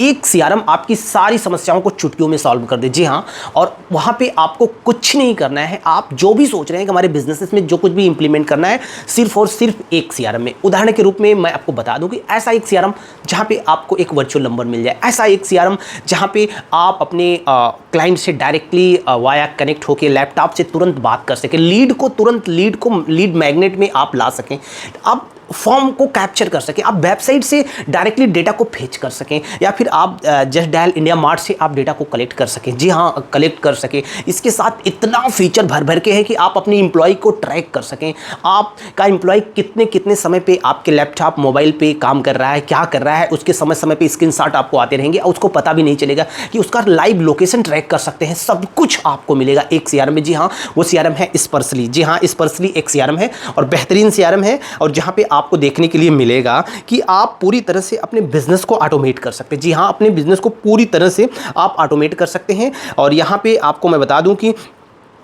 एक सीआरएम आपकी सारी समस्याओं को चुटकियों में सॉल्व कर दे। जी हाँ, और वहाँ पे आपको कुछ नहीं करना है। आप जो भी सोच रहे हैं कि हमारे बिजनेस में जो कुछ भी इंप्लीमेंट करना है, सिर्फ और सिर्फ एक सीआरएम में। उदाहरण के रूप में मैं आपको बता दूं कि ऐसा एक सीआरएम जहाँ पे आपको एक वर्चुअल नंबर मिल जाए, ऐसा एक सीआरएम जहाँ पे आप अपने क्लाइंट से डायरेक्टली वाया कनेक्ट होकर लैपटॉप से तुरंत बात कर सकें, लीड मैग्नेट में आप ला सकें, आप फॉर्म को कैप्चर कर सकें, आप वेबसाइट से डायरेक्टली डेटा को फेच कर सकें, या फिर आप जस्ट डायल इंडिया मार्ट से आप डेटा को कलेक्ट कर सकें। जी हाँ, कलेक्ट कर सकें। इसके साथ इतना फीचर भर भर के है कि आप अपनी एम्प्लॉय को ट्रैक कर सकें। आपका एम्प्लॉय कितने कितने समय पे आपके लैपटॉप मोबाइल पे काम कर रहा है, क्या कर रहा है, उसके समय समय पे स्क्रीनशॉट आपको आते रहेंगे और उसको पता भी नहीं चलेगा कि उसका लाइव लोकेशन ट्रैक कर सकते हैं। सब कुछ आपको मिलेगा एक सीआरएम में। जी हाँ, वो सीआरएम है स्पर्शली। जी हाँ, स्पर्शली एक सीआरएम है और बेहतरीन सीआरएम है, और जहाँ पे आपको देखने के लिए मिलेगा कि आप पूरी तरह से अपने बिजनेस को ऑटोमेट कर सकते हैं। जी हाँ, अपने बिजनेस को पूरी तरह से आप ऑटोमेट कर सकते हैं। और यहाँ पे आपको मैं बता दूं कि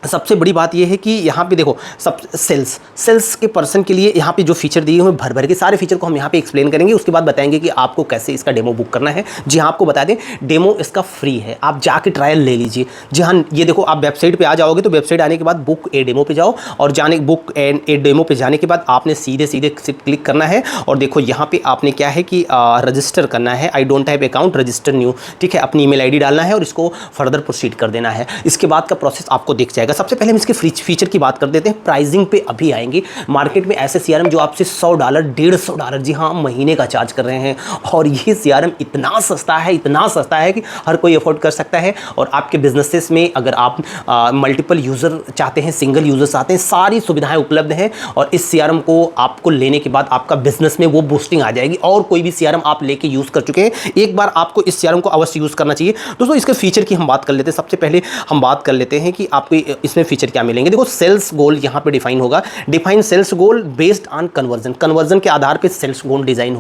सबसे बड़ी बात यह है कि यहाँ पे देखो, सब सेल्स के पर्सन के लिए यहाँ पे जो फीचर दिए हुए भर भर के सारे फीचर को हम यहाँ पे एक्सप्लेन करेंगे। उसके बाद बताएंगे कि आपको कैसे इसका डेमो बुक करना है। जी हाँ, आपको बता दें, डेमो इसका फ्री है, आप जाके ट्रायल ले लीजिए। जी हाँ, ये देखो, आप वेबसाइट पे आ जाओगे तो वेबसाइट आने के बाद बुक ए डेमो पे जाओ, और बुक एंड ए डेमो पे जाने के बाद आपने सीधे क्लिक करना है। और देखो यहाँ पे आपने क्या है कि रजिस्टर करना है। I don't have account, register new, ठीक है। अपनी ईमेल आईडी डालना है और इसको फर्दर प्रोसीड कर देना है। इसके बाद का प्रोसेस आपको दिख जाएगा। सबसे पहले हम इसके फीचर की बात कर देते हैं। प्राइसिंग पे अभी आएंगे। मार्केट में ऐसे सीआरएम जो आपसे $100, $150, जी हाँ, महीने का चार्ज कर रहे हैं, और ये सीआरएम इतना सस्ता है कि हर कोई अफोर्ड कर सकता है। और आपके बिजनेसेस में अगर आप मल्टीपल यूज़र चाहते हैं, सिंगल यूज़र चाहते हैं, सारी सुविधाएं उपलब्ध हैं। और इस सीआरएम को आपको लेने के बाद आपका बिजनेस में वो बूस्टिंग आ जाएगी। और कोई भी सीआरएम आप लेके यूज़ कर चुके हैं, एक बार आपको इस सीआरएम को अवश्य यूज़ करना चाहिए। दोस्तों, इसके फीचर की हम बात कर लेते हैं। सबसे पहले हम बात कर लेते हैं कि आपको इसमें फीचर क्या मिलेंगे। देखो, सेल्स गोल यहाँ पे डिफाइन होगा। Define sales goal based on conversion के आधार पे सेल्स गोल डिजाइन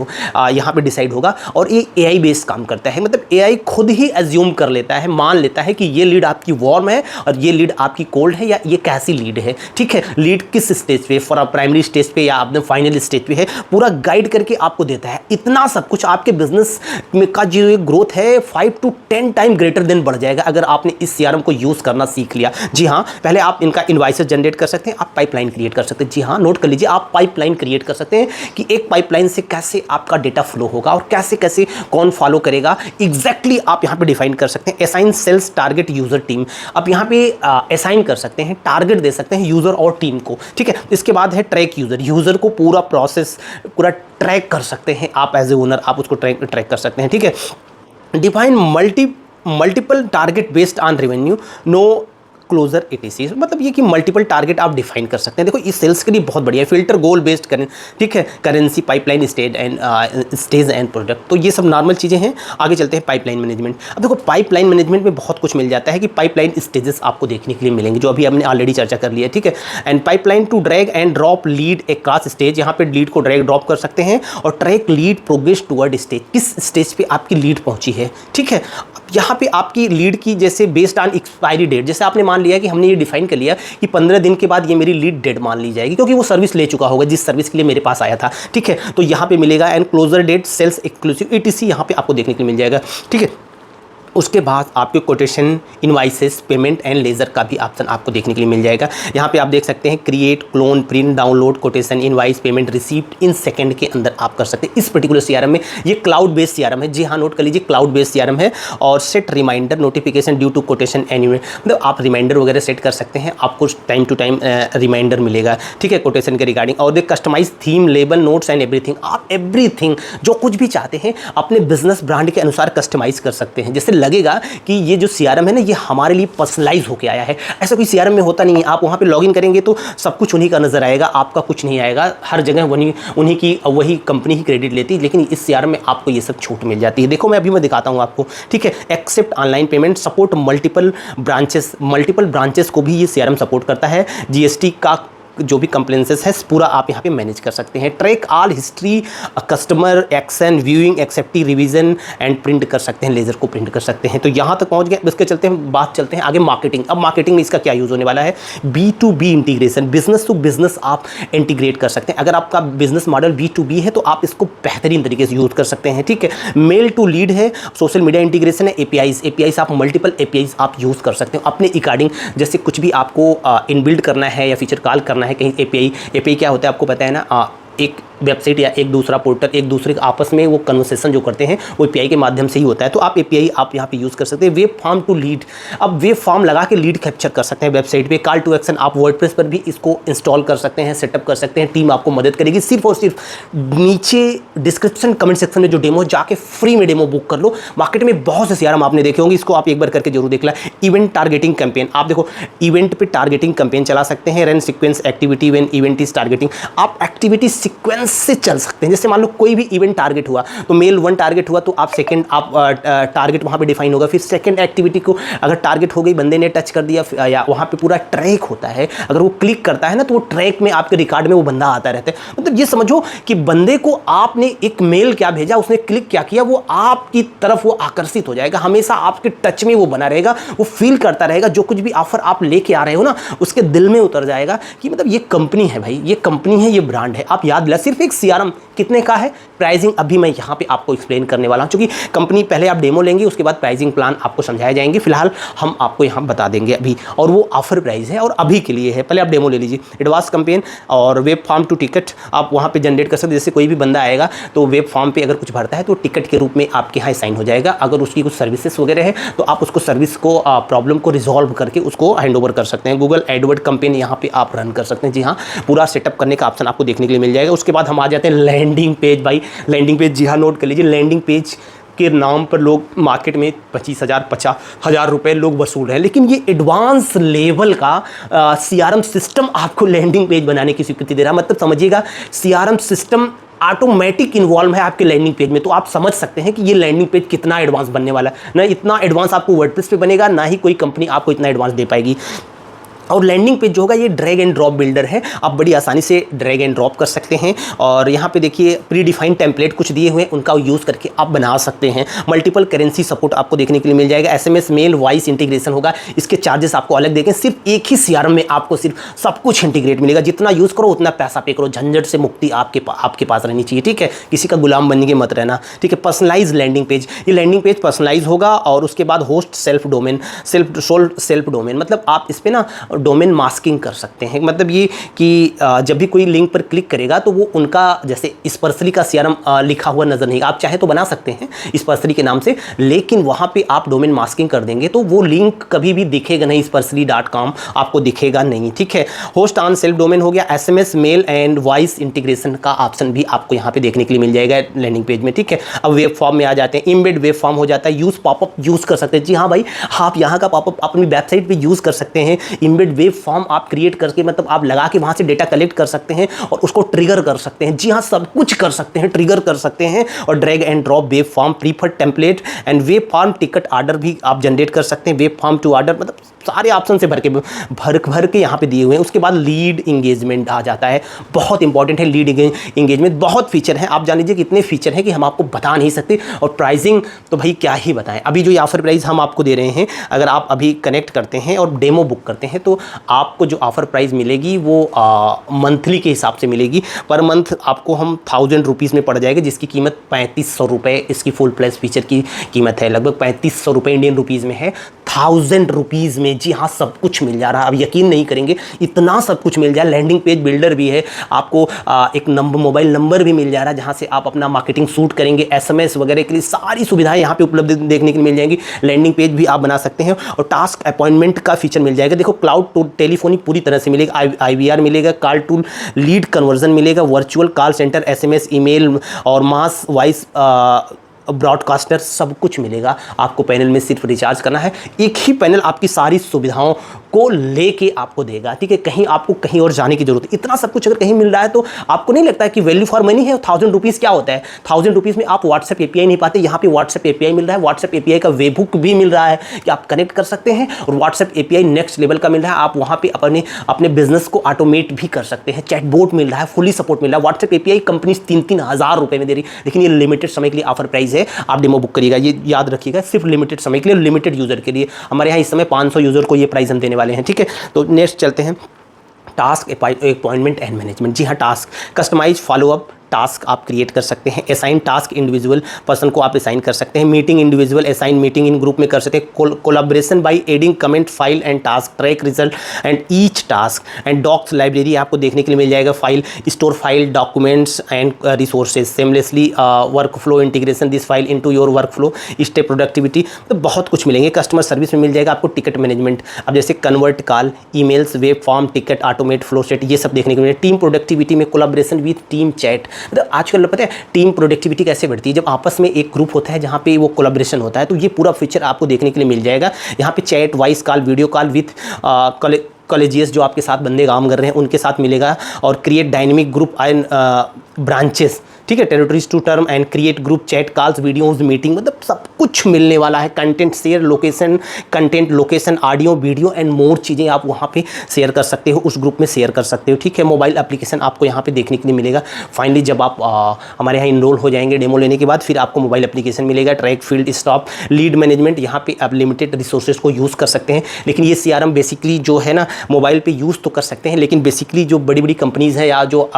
यहाँ पे डिसाइड होगा। और ये एआई बेस्ड काम करता है, मतलब एआई खुद ही एज्यूम कर लेता है, मान लेता है कि ये लीड आपकी वार्म है और ये लीड आपकी कोल्ड है, या ये कैसी लीड है, ठीक है। लीड किस स्टेज पे, फॉर प्राइमरी स्टेज पे या आपने फाइनल स्टेज पे है, पूरा गाइड करके आपको देता है। इतना सब कुछ आपके बिजनेस में का जो ग्रोथ है 5 to 10 टाइम ग्रेटर देन बढ़ जाएगा अगर आपने इस सीआरएम को यूज करना सीख लिया। जी हाँ, पहले आप इनका इनवॉइसेस जनरेट कर सकते हैं, आप पाइपलाइन क्रिएट कर सकते हैं। जी हाँ, नोट कर लीजिए, आप पाइपलाइन क्रिएट कर सकते हैं कि एक पाइपलाइन से कैसे आपका डेटा फ्लो होगा और कैसे कैसे कौन फॉलो करेगा, एग्जैक्टली आप यहाँ पे डिफाइन कर सकते हैं। Assign sales target user team, आप यहाँ पे असाइन कर सकते हैं, टारगेट दे सकते हैं यूजर और टीम को, ठीक है। इसके बाद है ट्रैक यूजर को पूरा प्रोसेस पूरा ट्रैक कर सकते हैं आप एज ए ओनर, आप उसको ट्रैक कर सकते हैं, ठीक है। Define multiple target based on revenue, no closure ETC, मतलब ये कि मल्टीपल टारगेट आप डिफाइन कर सकते हैं। देखो, इस सेल्स के लिए बहुत बढ़िया है। फिल्टर गोल बेस्ड करें, ठीक है, currency, pipeline, stage and product, तो ये सब नॉर्मल चीज़ें हैं। आगे चलते हैं पाइपलाइन मैनेजमेंट। अब देखो, पाइपलाइन मैनेजमेंट में बहुत कुछ मिल जाता है कि पाइपलाइन स्टेजेस आपको देखने के लिए मिलेंगे, जो अभी हमने ऑलरेडी चर्चा कर लिया है, ठीक है। And pipeline to drag and drop lead across stage, यहाँ पे लीड को ड्रैग ड्रॉप कर सकते हैं। और track lead progress toward stage, किस स्टेज पे आपकी लीड पहुंची है, ठीक है। यहाँ पे आपकी लीड की जैसे बेस्ड ऑन एक्सपायरी डेट, जैसे आपने मान लिया कि हमने ये डिफाइन कर लिया कि 15 दिन के बाद ये मेरी लीड डेट मान ली जाएगी, क्योंकि वो सर्विस ले चुका होगा जिस सर्विस के लिए मेरे पास आया था, ठीक है। तो यहाँ पे मिलेगा and closure date sales exclusive ETC यहाँ पे आपको देखने के लिए मिल जाएगा, ठीक है। उसके बाद आपके quotation, invoices, payment and ledger का भी ऑप्शन आपको देखने के लिए मिल जाएगा। यहाँ पे आप देख सकते हैं create, clone, print, download, quotation, invoice, payment, receipt in second के अंदर आप कर सकते हैं। इस पर्टिकुलर सीआरएम में ये क्लाउड बेस्ड सीआरएम है। जी हाँ, नोट कर लीजिए, क्लाउड बेस्ड सीआरएम है। और set reminder notification due to quotation anyway, मतलब आप रिमाइंडर वगैरह सेट कर सकते हैं, आपको टाइम टू टाइम रिमाइंडर मिलेगा, ठीक है, कोटेशन के रिगार्डिंग। और customize theme, label, notes and everything, आप एवरीथिंग जो कुछ भी चाहते हैं अपने बिजनेस ब्रांड के अनुसार कस्टमाइज कर सकते हैं। जैसे लगेगा कि ये जो सीआरएम है ना, ये हमारे लिए पर्सनलाइज होके आया है। ऐसा कोई सीआरएम में होता नहीं है। आप वहाँ पे लॉगिन करेंगे तो सब कुछ उन्हीं का नजर आएगा, आपका कुछ नहीं आएगा। हर जगह उन्हीं की वही कंपनी ही क्रेडिट लेती है, लेकिन इस सीआरएम में आपको ये सब छूट मिल जाती है। देखो, मैं दिखाता हूँ आपको, ठीक है। Accept online payment, support multiple branches को भी ये सीआरएम सपोर्ट करता है। जीएसटी का जो भी कंप्लेंसेस है पूरा आप यहाँ पे मैनेज कर सकते हैं। Track all history, customer action, viewing, एक्सेप्टी, रिवीजन एंड प्रिंट कर सकते हैं, लेजर को प्रिंट कर सकते हैं। तो यहाँ तक पहुँच गए। इसके चलते हम बात चलते हैं आगे मार्केटिंग। अब मार्केटिंग में इसका क्या यूज़ होने वाला है? B2B integration, business to business आप इंटीग्रेट कर सकते हैं। अगर आपका बिजनेस मॉडल B2B है तो आप इसको बेहतरीन तरीके से यूज़ कर सकते हैं, ठीक है। मेल टू लीड है, सोशल मीडिया इंटीग्रेशन है, एपीआईज आप मल्टीपल एपीआईज आप यूज़ कर सकते हो अपने अकॉर्डिंग। जैसे कुछ भी आपको इनबिल्ड करना है या फीचर कॉल करना है कहीं एपीआई क्या होता है आपको पता है ना, एक वेबसाइट या एक दूसरा पोर्टल एक दूसरे के आपस में वो कन्वर्सेशन जो करते हैं वो एपीआई के माध्यम से ही होता है। तो आप एपीआई आप यहाँ पे यूज़ कर सकते हैं। वेब फॉर्म टू लीड, अब वेब फॉर्म लगा के लीड कैप्चर कर सकते हैं वेबसाइट पे। कॉल टू एक्शन आप वर्डप्रेस पर भी इसको इंस्टॉल कर सकते हैं, सेटअप कर सकते हैं, टीम आपको मदद करेगी। सिर्फ और सिर्फ नीचे डिस्क्रिप्शन कमेंट सेक्शन में जो डेमो जाके फ्री में डेमो बुक कर लो। मार्केट में बहुत से सीआरएम आपने देखे होंगे, इसको आप एक बार करके जरूर देख ला। इवेंट टारगेटिंग कैंपेन, आप देखो इवेंट पे टारगेटिंग कैंपेन चला सकते हैं। Run sequence activity when event is targeting, आप एक्टिविटी सीक्वेंस से चल सकते हैं। जैसे मान लो कोई भी इवेंट टारगेट हुआ तो मेल 1 टारगेट हुआ तो आप सेकंड आप टारगेट वहां पे डिफाइन होगा। फिर सेकंड एक्टिविटी को अगर टारगेट हो गई, बंदे ने टच कर दिया या वहां पे पूरा ट्रैक होता है, अगर वो क्लिक करता है ना तो वो ट्रैक में आपके रिकॉर्ड में वो बंदा आता रहता है। मतलब ये समझो कि बंदे को आपने एक मेल क्या भेजा, उसने क्लिक क्या किया, वो आपकी तरफ वो आकर्षित हो जाएगा, हमेशा आपके टच में वो बना रहेगा, वो फील करता रहेगा। जो कुछ भी ऑफर आप लेके आ रहे हो ना उसके दिल में उतर जाएगा कि मतलब ये कंपनी है भाई, ये कंपनी है, ये ब्रांड है। आप याद दिला, सिर्फ एक सीआरएम कितने का है, प्राइसिंग अभी मैं यहाँ पे आपको एक्सप्लेन करने वाला हूँ, क्योंकि कंपनी पहले आप डेमो लेंगे उसके बाद प्राइसिंग प्लान आपको समझाए जाएंगे। फिलहाल हम आपको यहाँ बता देंगे अभी, और वो ऑफर प्राइस है और अभी के लिए है। पहले आप डेमो ले लीजिए। एडवांस कैंपेन और वेब फॉर्म टू टिकट आप वहाँ पे जनरेट कर सकते हैं। जैसे कोई भी बंदा आएगा तो वेब फॉर्म पे अगर कुछ भरता है तो टिकट के रूप में आपके यहाँ साइन हो जाएगा। अगर उसकी कुछ सर्विसेज वगैरह है तो आप उसको सर्विस को प्रॉब्लम को रिजॉल्व करके उसको हैंड ओवर कर सकते हैं। गूगल एडवर्ड कैंपेन यहाँ पे आप रन कर सकते हैं। जी हाँ, पूरा सेटअप करने का ऑप्शन आपको देखने के लिए मिल जाएगा। उसके बाद हम आ जाते हैं लैंडिंग पेज। भाई लैंडिंग पेज, जी हाँ, नोट कर लीजिए। लैंडिंग पेज के नाम पर लोग मार्केट में 25,000 50,000 रुपए लोग वसूल रहे हैं, लेकिन ये एडवांस लेवल का सीआरएम सिस्टम आपको लैंडिंग पेज बनाने की स्वीकृति दे रहा है। मतलब समझिएगा, सीआरएम सिस्टम ऑटोमेटिक इन्वॉल्व है आपके लैंडिंग पेज में। तो आप समझ सकते हैं कि ये लैंडिंग पेज कितना एडवांस बनने वाला है। ना इतना एडवांस आपको वर्डप्रेस पे बनेगा, ना ही कोई कंपनी आपको इतना एडवांस दे पाएगी। और लैंडिंग पेज जो होगा ये ड्रैग एंड ड्रॉप बिल्डर है, आप बड़ी आसानी से ड्रैग एंड ड्रॉप कर सकते हैं। और यहाँ पे देखिए प्री डिफाइंड टेम्पलेट कुछ दिए हुए हैं, उनका यूज़ करके आप बना सकते हैं। मल्टीपल करेंसी सपोर्ट आपको देखने के लिए मिल जाएगा। एसएमएस, मेल, वॉइस इंटीग्रेशन होगा, इसके चार्जेस आपको अलग देंगे। सिर्फ एक ही सीआरएम में आपको सिर्फ सब कुछ इंटीग्रेट मिलेगा। जितना यूज़ करो उतना पैसा पे करो, झंझट से मुक्ति आपके पास रहनी चाहिए, ठीक है। किसी का गुलाम बनने के मत रहना, ठीक है। पर्सनलाइज लैंडिंग पेज, ये लैंडिंग पेज पर्सनलाइज होगा। और उसके बाद host self domain, self domain, मतलब आप इस पर ना डोमेन मास्किंग कर सकते हैं। मतलब ये कि जब भी कोई लिंक पर क्लिक करेगा तो वो उनका जैसे स्पर्शली का सीआरएम लिखा हुआ नजर नहीं, आप चाहे तो बना सकते हैं स्पर्शली के नाम से, लेकिन वहां पे आप डोमेन मास्किंग कर देंगे तो वो लिंक कभी भी दिखेगा नहीं, स्पर्शली.com आपको दिखेगा नहीं, ठीक है। होस्ट ऑन सेल्फ डोमेन हो गया। SMS, male and voice integration का ऑप्शन भी आपको यहाँ पे देखने के लिए मिल जाएगा लैंडिंग पेज में, ठीक है। अब वेब फॉर्म में आ जाते हैं। इम्बेड वेब फॉर्म हो जाता है। यूज पॉपअप यूज कर सकते हैं। जी हाँ भाई, आप यहाँ का पॉपअप अपनी वेबसाइट पे यूज कर सकते हैं। इम्बेड वेब फॉर्म आप क्रिएट करके, मतलब आप लगा के वहां से डेटा कलेक्ट कर सकते हैं और उसको ट्रिगर कर सकते हैं। जी हाँ, सब कुछ कर सकते हैं, ट्रिगर कर सकते हैं। और drag and drop web form, preferred template and web form ticket order भी आप जनरेट कर सकते हैं। वेब फॉर्म टू ऑर्डर, मतलब सारे ऑप्शन से भर के यहाँ पे दिए हुए हैं। उसके बाद लीड इंगेजमेंट आ जाता है, बहुत इंपॉर्टेंट है लीड इंगेजमेंट। बहुत फीचर हैं, आप जान लीजिए कितने फीचर हैं कि हम आपको बता नहीं सकते। और प्राइसिंग तो भाई क्या ही बताएं। अभी जो ऑफर प्राइस हम आपको दे रहे हैं, अगर आप अभी कनेक्ट करते हैं और डेमो बुक करते हैं तो आपको जो ऑफर प्राइस मिलेगी वो मंथली के हिसाब से मिलेगी। पर मंथ आपको हम 1000 रुपीज़ में पड़ जाएगा, जिसकी कीमत 3500 रुपये इसकी फुल प्लस फीचर की कीमत है। लगभग 3500 रुपये इंडियन रुपीज़ में है। 1000 रुपीज़ में जी हाँ सब कुछ मिल जा रहा है। अब यकीन नहीं करेंगे इतना सब कुछ मिल जाए। लैंडिंग पेज बिल्डर भी है, आपको एक मोबाइल नंबर भी मिल जा रहा है जहाँ से आप अपना मार्केटिंग शूट करेंगे। एसएमएस वगैरह के लिए सारी सुविधाएं यहाँ पे उपलब्ध देखने के लिए मिल जाएंगी। लैंडिंग पेज भी आप बना सकते हैं और टास्क अपॉइंटमेंट का फीचर मिल जाएगा। देखो क्लाउड टेलीफोनी पूरी तरह से मिलेगा, IVR मिलेगा, कॉल टू लीड कन्वर्जन मिलेगा, virtual call centre, SMS, email और मास वॉइस ब्रॉडकास्टर सब कुछ मिलेगा। आपको पैनल में सिर्फ रिचार्ज करना है। एक ही पैनल आपकी सारी सुविधाओं को लेके आपको देगा, ठीक है। कहीं आपको कहीं और जाने की जरूरत है, इतना सब कुछ अगर कहीं मिल रहा है तो आपको नहीं लगता है कि वैल्यू फॉर मनी है। 1000 रुपीज़ क्या होता है? 1000 रुपीज़ में आप व्हाट्सएप एपीआई नहीं पाते, यहाँ पे व्हाट्सएप एपीआई मिल रहा है। व्हाट्सएप एपीआई का वेबुक भी मिल रहा है कि आप कनेक्ट कर सकते हैं, और व्हाट्सएप एपीआई नेक्स्ट लेवल का मिल रहा है। आप वहाँ पे अपने बिजनेस को ऑटोमेट भी कर सकते हैं। चैटबॉट मिल रहा है, फुली सपोर्ट मिल रहा है। व्हाट्सएप एपीआई कंपनी 3-3 हज़ार रुपये में दे रही, लेकिन ये लिमिटेड समय के लिए ऑफर प्राइस है। आप डेमो बुक करिएगा, ये याद रखिएगा, सिर्फ लिमिटेड समय के लिए, लिमिटेड यूजर के लिए। हमारे यहाँ इस समय 500 यूजर को ये प्राइस हम देने वाले हैं, ठीक है। तो नेक्स्ट चलते हैं, टास्क अपॉइंटमेंट एंड मैनेजमेंट। जी हाँ, टास्क कस्टमाइज फॉलोअप टास्क आप क्रिएट कर सकते हैं। असाइन टास्क इंडिविजुअल पर्सन को आप असाइन कर सकते हैं। Meeting individual assign meeting in group में कर सकते हैं। Collaboration by adding comment file and task, track result and each task and docs library आपको देखने के लिए मिल जाएगा। File store file documents and resources seamlessly workflow integration this file into your workflow step productivity, तो बहुत कुछ मिलेंगे। कस्टमर सर्विस में मिल जाएगा आपको टिकट मैनेजमेंट, अब जैसे convert call, emails, web form, ticket, automate flow set, ये सब देखने को मिलेगा। टीम प्रोडक्टिविटी में कोलैबोरेशन विद टीम चैट, मतलब आजकल पता है टीम प्रोडक्टिविटी कैसे बढ़ती है, जब आपस में एक ग्रुप होता है जहाँ पे वो कोलैबोरेशन होता है, तो ये पूरा फीचर आपको देखने के लिए मिल जाएगा। यहाँ पे chat, voice call, video call with colleagues जो आपके साथ बंदे काम कर रहे हैं उनके साथ मिलेगा। और create dynamic group and branches, ठीक है, territories to term and create group chat calls, videos, meeting, मतलब सब कुछ मिलने वाला है। Content share, location, content location, audio, video and more चीज़ें आप वहाँ पे शेयर कर सकते हो, उस ग्रुप में शेयर कर सकते हो, ठीक है। मोबाइल एप्लीकेशन आपको यहाँ पे देखने के लिए मिलेगा। फाइनली जब आप हमारे यहाँ इनरोल हो जाएंगे डेमो लेने के बाद, फिर आपको मोबाइल एप्लीकेशन मिलेगा। Track, field stop, lead management, यहाँ पे आप लिमिटेड रिसोर्सेज को यूज़ कर सकते हैं। लेकिन ये CRM बेसिकली जो है ना, मोबाइल पे यूज़ तो कर सकते हैं, लेकिन बेसिकली जो बड़ी बड़ी कंपनीज़ हैं या जो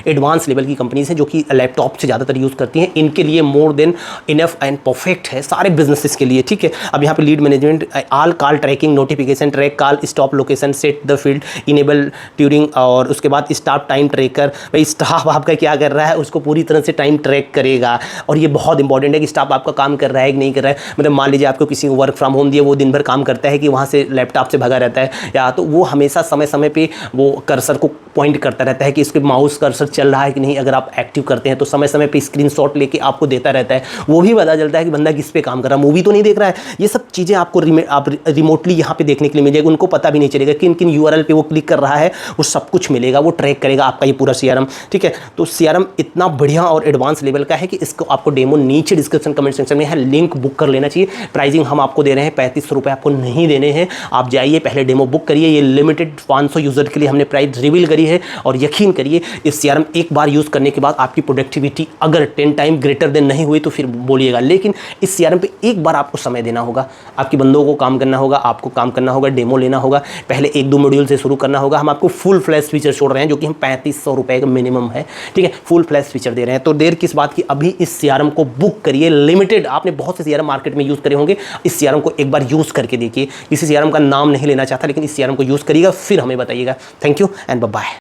एडवांस लेवल की कंपनीज़ हैं जो कि लैपटॉप से ज़्यादातर यूज़ करती हैं, इनके लिए more than enough and perfect है सारे बिजनेसेस के लिए, ठीक है। अब यहाँ पे lead management, all call tracking, notification, track call, stop location, set the field, enable touring, और उसके बाद स्टाफ टाइम ट्रैकर, भाई स्टाफ आपका क्या कर रहा है उसको पूरी तरह से टाइम ट्रैक करेगा। और ये बहुत इंपॉर्टेंट है कि स्टाफ आपका काम कर रहा है कि नहीं कर रहा है। मतलब मान लीजिए आपको किसी को वर्क फ्रॉम होम दिया, वो दिन भर काम करता है कि वहाँ से लैपटॉप से भगा रहता है, या तो वो हमेशा समय समय पे वो कर्सर को पॉइंट करता रहता है कि इसके माउस कर्सर चल रहा है कि नहीं। अगर आप एक्टिव करते हैं तो समय समय पे स्क्रीनशॉट लेके आपको देता रहता है, वो भी पता चलता है कि बंदा किस पे काम कर रहा है, मूवी तो नहीं देख रहा है। ये सब चीज़ें आपको आप रिमोटली यहाँ पे देखने के लिए मिल जाएगी। उनको पता भी नहीं चलेगा किन किन URL पे वो क्लिक कर रहा है, वो सब कुछ मिलेगा, वो ट्रैक करेगा आपका ये पूरा CRM, ठीक है। तो CRM इतना बढ़िया और एडवांस लेवल का है कि इसको आपको डेमो नीचे डिस्क्रिप्शन कमेंट सेक्शन में है, लिंक बुक कर लेना चाहिए। प्राइसिंग हम आपको दे रहे हैं 3500 रुपये, आपको नहीं देने हैं। आप जाइए पहले डेमो बुक करिए, ये लिमिटेड 500 यूजर के लिए हमने प्राइस रिवील करी है। और यकीन करिए इस CRM एक बार यूज़ करने के बाद आपकी प्रोडक्टिविटी अगर 10 टाइम ग्रेटर देन नहीं हुई तो फिर बोलिएगा, लेकिन इस CRM पे एक बार आपको समय देना होगा, आपके बंदों को काम करना होगा, आपको काम करना होगा, डेमो लेना होगा, पहले 1-2 मॉड्यूल से शुरू करना होगा। हम आपको फुल फ्लैश फीचर छोड़ रहे हैं जो कि हम 3500 रुपये का मिनिमम है, ठीक है, फुल फ्लैश फीचर दे रहे हैं। तो देर किस बात की, अभी इस CRM को बुक करिए। लिमिटेड, आपने बहुत से CRM मार्केट में यूज़ करे होंगे, इस CRM को एक बार यूज़ करके देखिए। किसी CRM का नाम नहीं लेना चाहता, लेकिन इस CRM को यूज़ करिएगा, फिर हमें बताइएगा। Thank you and bye bye.